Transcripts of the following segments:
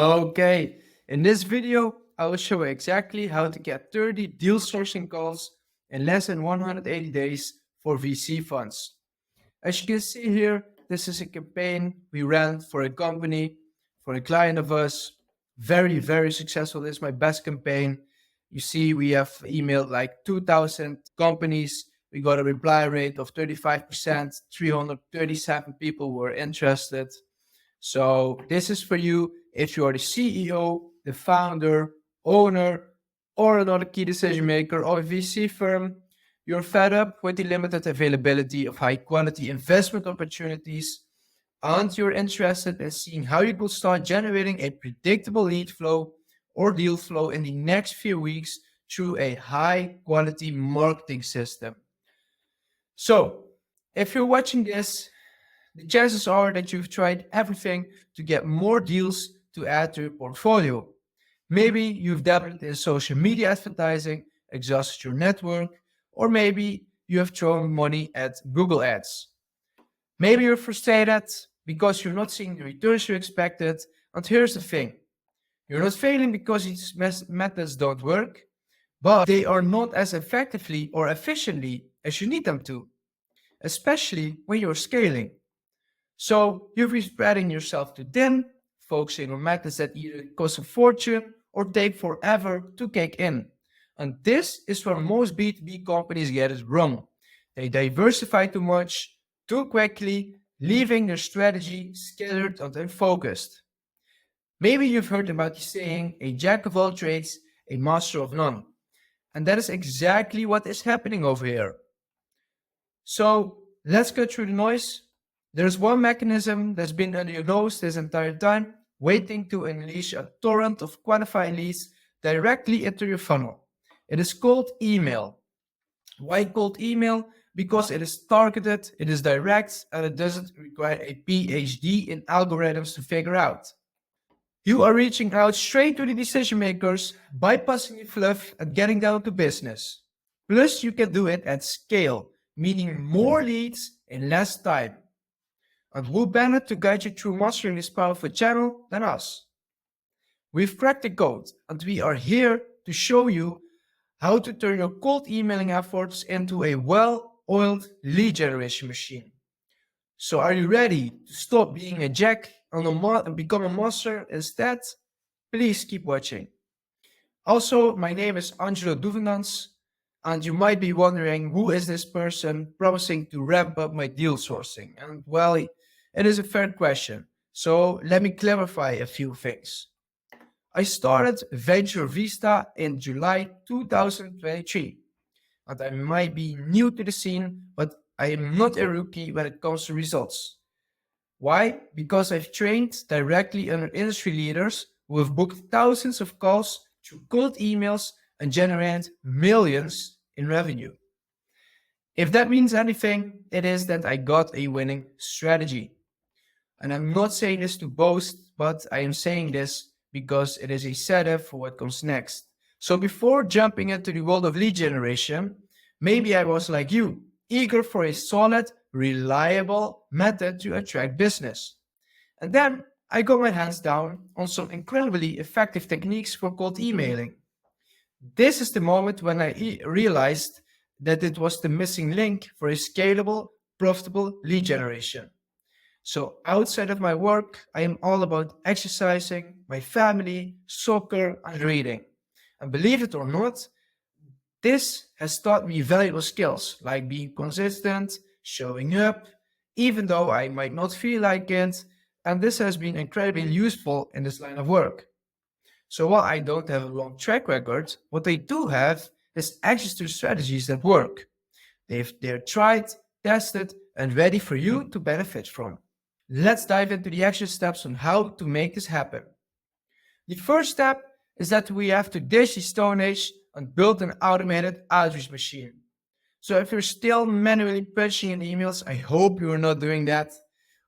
Okay, in this video, I will show you exactly how to get 30 deal sourcing calls in less than 180 days for VC funds. As you can see here, this is a campaign we ran for a company, for a client of us. Very, very successful. This is my best campaign. You see, we have emailed like 2,000 companies. We got a reply rate of 35%, 337 people were interested. So this is for you if you are the CEO, the founder, owner, or another key decision maker of a VC firm. You're fed up with the limited availability of high quality investment opportunities, and you're interested in seeing how you could start generating a predictable lead flow or deal flow in the next few weeks through a high quality marketing system. So, if you're watching this, the chances are that you've tried everything to get more deals to add to your portfolio. Maybe you've dabbled in social media advertising, exhausted your network, or maybe you have thrown money at Google Ads. Maybe you're frustrated because you're not seeing the returns you expected. And here's the thing, you're not failing because these methods don't work, but they are not as effectively or efficiently as you need them to, especially when you're scaling. So you've been spreading yourself too thin, focusing on methods that either cost a fortune or take forever to kick in. And this is where most B2B companies get it wrong. They diversify too much, too quickly, leaving their strategy scattered and unfocused. Maybe you've heard about the saying, a jack of all trades, a master of none. And that is exactly what is happening over here. So let's cut through the noise. There's one mechanism that's been under your nose this entire time, waiting to unleash a torrent of qualified leads directly into your funnel. It is called email. Why called email? Because it is targeted, it is direct, and it doesn't require a PhD in algorithms to figure out. You are reaching out straight to the decision makers, bypassing the fluff and getting down to business. Plus, you can do it at scale, meaning more leads in less time. And who better to guide you through mastering this powerful channel than us? We've cracked the code, and we are here to show you how to turn your cold emailing efforts into a well-oiled lead generation machine. So are you ready to stop being a jack and become a master instead? Please keep watching. Also, my name is Angelo Duvenans, and you might be wondering who is this person promising to ramp up my deal sourcing? And well, it is a fair question. So let me clarify a few things. I started Venture Vista in July 2023. And I might be new to the scene, but I am not a rookie when it comes to results. Why? Because I've trained directly under industry leaders who have booked thousands of calls through cold emails and generated millions in revenue. If that means anything, it is that I got a winning strategy. And I'm not saying this to boast, but I am saying this because it is a setup for what comes next. So before jumping into the world of lead generation, maybe I was like you, eager for a solid, reliable method to attract business. And then I got my hands down on some incredibly effective techniques for cold emailing. This is the moment when I realized that it was the missing link for a scalable, profitable lead generation. So outside of my work, I am all about exercising, my family, soccer, and reading. And believe it or not, this has taught me valuable skills like being consistent, showing up, even though I might not feel like it, and this has been incredibly useful in this line of work. So while I don't have a long track record, what I do have is access to strategies that work. They're tried, tested, and ready for you to benefit from. Let's dive into the action steps on how to make this happen. The first step is that we have to ditch the Stone Age and build an automated outreach machine. So if you're still manually punching in emails, I hope you're not doing that,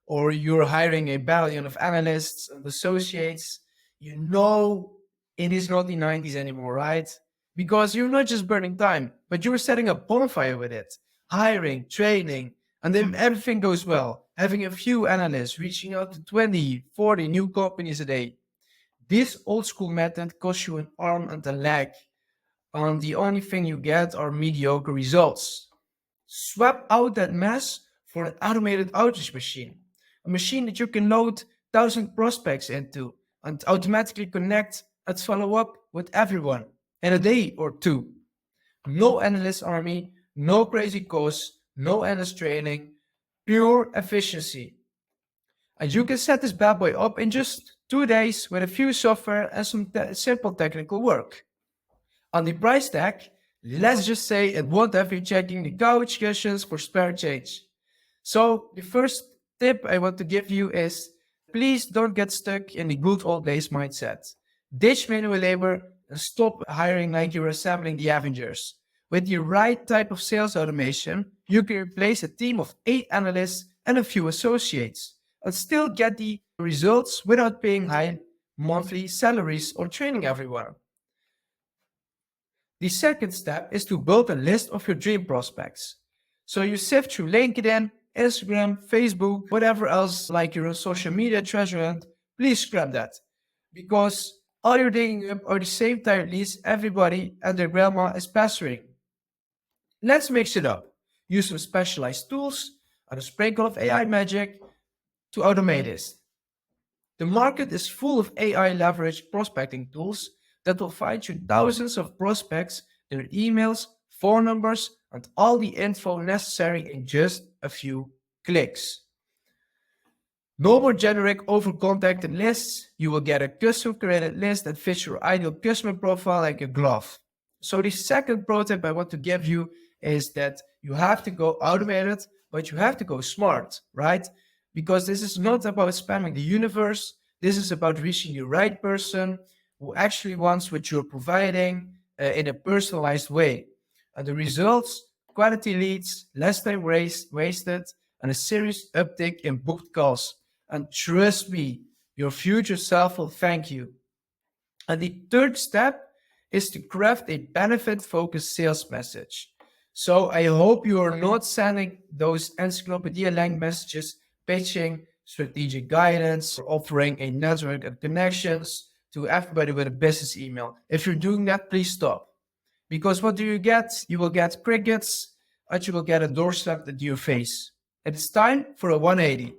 or you're hiring a battalion of analysts and associates. You know it is not the 90s anymore, right? Because you're not just burning time, but you're setting a bonfire with it, hiring, training, and if everything goes well, having a few analysts reaching out to 20, 40 new companies a day. This old school method costs you an arm and a leg, and the only thing you get are mediocre results. Swap out that mess for an automated outreach machine, a machine that you can load 1,000 prospects into and automatically connect and follow up with everyone in a day or two. No analyst army, no crazy costs, no endless training, pure efficiency. And you can set this bad boy up in just 2 days with a few software and some simple technical work. On the price tag, let's just say it won't have you checking the couch cushions for spare change. So the first tip I want to give you is please don't get stuck in the good old days mindset. Ditch manual labor and stop hiring like you're assembling the Avengers. With the right type of sales automation, you can replace a team of 8 analysts and a few associates and still get the results without paying high monthly salaries or training everyone. The second step is to build a list of your dream prospects. So you sift through LinkedIn, Instagram, Facebook, whatever else like your social media treasure hunt. Please scrap that. Because all you're digging up are the same tired leads everybody and their grandma is pestering. Let's mix it up. Use some specialized tools and a sprinkle of AI magic to automate this. The market is full of AI leveraged prospecting tools that will find you thousands of prospects, their emails, phone numbers, and all the info necessary in just a few clicks. No more generic over-contacted lists. You will get a custom created list that fits your ideal customer profile like a glove. So the second pro tip I want to give you is that you have to go automated, but you have to go smart, right? Because this is not about spamming the universe. This is about reaching the right person who actually wants what you're providing in a personalized way. And the results, quality leads, less time wasted, and a serious uptick in booked calls. And trust me, your future self will thank you. And the third step is to craft a benefit focused sales message. So I hope you are not sending those encyclopedia length messages pitching strategic guidance or offering a network of connections to everybody with a business email. If you're doing that, please stop. Because what do you get? You will get crickets and you will get a doorstep into your face. And it's time for a 180.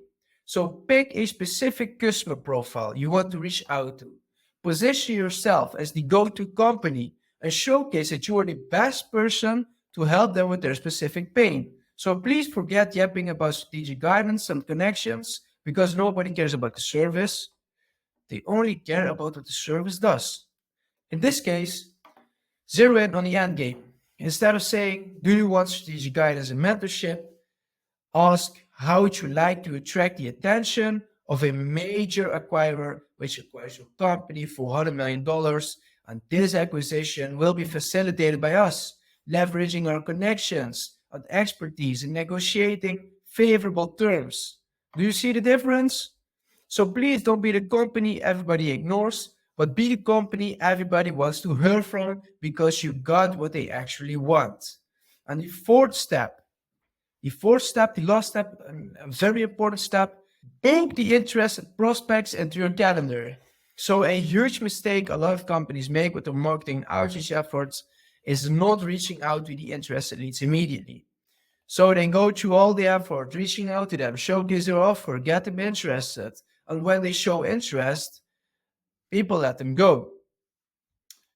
So pick a specific customer profile you want to reach out to. Position yourself as the go-to company and showcase that you are the best person to help them with their specific pain. So please forget yapping about strategic guidance and connections because nobody cares about the service. They only care about what the service does. In this case, zero in on the end game. Instead of saying, do you want strategic guidance and mentorship? Ask, how would you like to attract the attention of a major acquirer which acquires your company for $100 million? And this acquisition will be facilitated by us, leveraging our connections and expertise in negotiating favorable terms. Do you see the difference? So please don't be the company everybody ignores, but be the company everybody wants to hear from because you got what they actually want. And the last step, a very important step, book the interested prospects into your calendar. So a huge mistake a lot of companies make with their marketing outreach efforts is not reaching out to the interested leads immediately. So they go through all the effort, reaching out to them, showcase their offer, get them interested. And when they show interest, people let them go.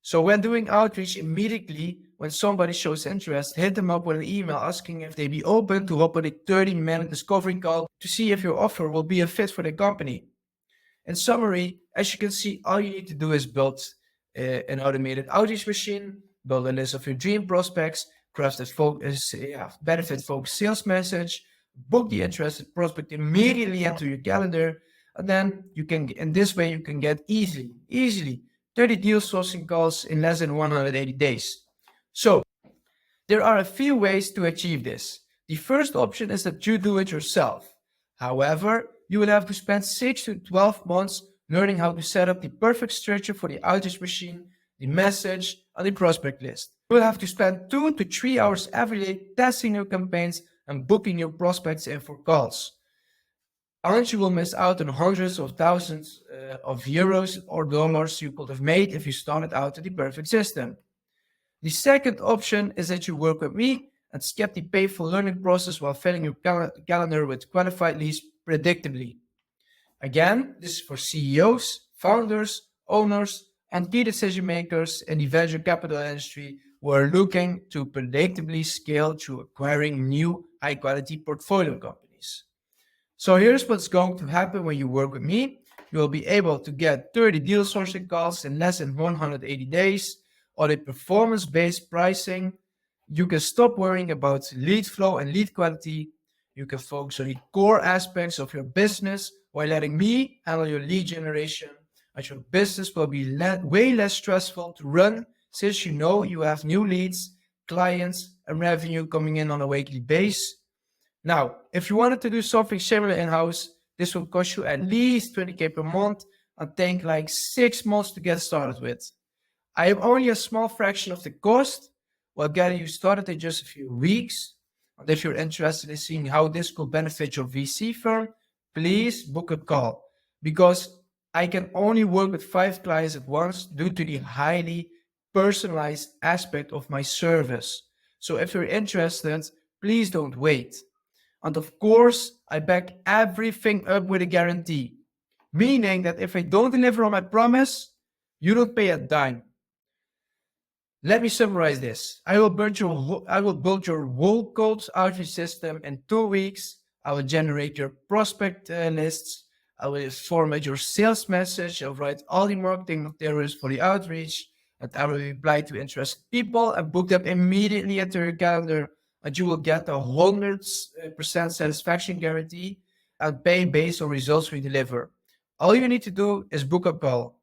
So when doing outreach immediately, when somebody shows interest, hit them up with an email asking if they be open to hop on a 30-minute discovery call to see if your offer will be a fit for the company. In summary, as you can see, all you need to do is build an automated outreach machine, build a list of your dream prospects, craft a benefit-focused sales message, book the interested prospect immediately into your calendar, and then you can, in this way, you can get easily 30 deal sourcing calls in less than 180 days. So there are a few ways to achieve this. The first option is that you do it yourself. However, you will have to spend 6 to 12 months learning how to set up the perfect structure for the outreach machine, the message, and the prospect list. You will have to spend 2 to 3 hours every day testing your campaigns and booking your prospects in for calls. Aren't you will miss out on hundreds of thousands of euros or dollars you could have made if you started out with the perfect system. The second option is that you work with me and skip the painful learning process while filling your calendar with qualified leads predictably. Again, this is for CEOs, founders, owners, and key decision makers in the venture capital industry who are looking to predictably scale through acquiring new high quality portfolio companies. So here's what's going to happen when you work with me. You will be able to get 30 deal sourcing calls in less than 180 days on a performance-based pricing. You can stop worrying about lead flow and lead quality. You can focus on the core aspects of your business while letting me handle your lead generation. And your business will be way less stressful to run since you know you have new leads, clients, and revenue coming in on a weekly basis. Now, if you wanted to do something similar in-house, this will cost you at least 20K per month and take like 6 months to get started with. I am only a small fraction of the cost while getting you started in just a few weeks. And if you're interested in seeing how this could benefit your VC firm, please book a call because I can only work with 5 clients at once due to the highly personalized aspect of my service. So if you're interested, please don't wait. And of course, I back everything up with a guarantee, meaning that if I don't deliver on my promise, you don't pay a dime. Let me summarize this. I will build your whole cold outreach system in 2 weeks. I will generate your prospect lists. I will format your sales message. I'll write all the marketing materials for the outreach. And I will reply to interested people and book them immediately into your calendar. And you will get a 100% satisfaction guarantee and pay based on results we deliver. All you need to do is book a call.